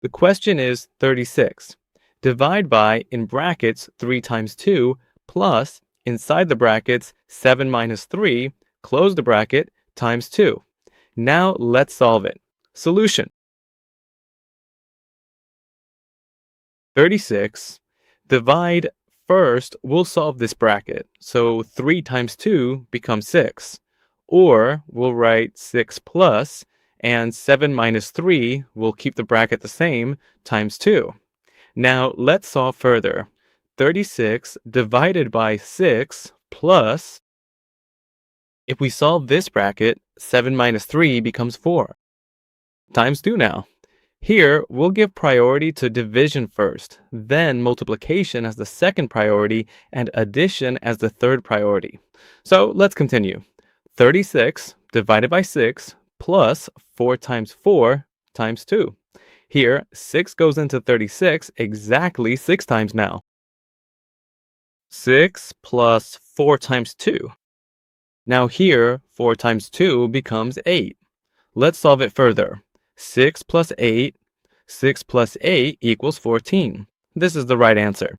The question is 36. Divide by, in brackets, 3 times 2, plus, inside the brackets, 7 minus 3, close the bracket, times 2. Now let's solve it. Solution. 36. Divide. First, we'll solve this bracket. So 3 times 2 becomes 6. Or we'll write 6 plus, and 7 minus 3 will keep the bracket the same, times 2. Now let's solve further. 36 divided by 6 plus, if we solve this bracket, 7 minus 3 becomes 4. Times 2 now. Here, we'll give priority to division first, then multiplication as the second priority, and addition as the third priority. So let's continue. 36 divided by 6 plus 4 times 4 times 2. Here, 6 goes into 36 exactly 6 times now. 6 plus 4 times 2. Now here, 4 times 2 becomes 8. Let's solve it further. 6 plus 8 equals 14. This is the right answer.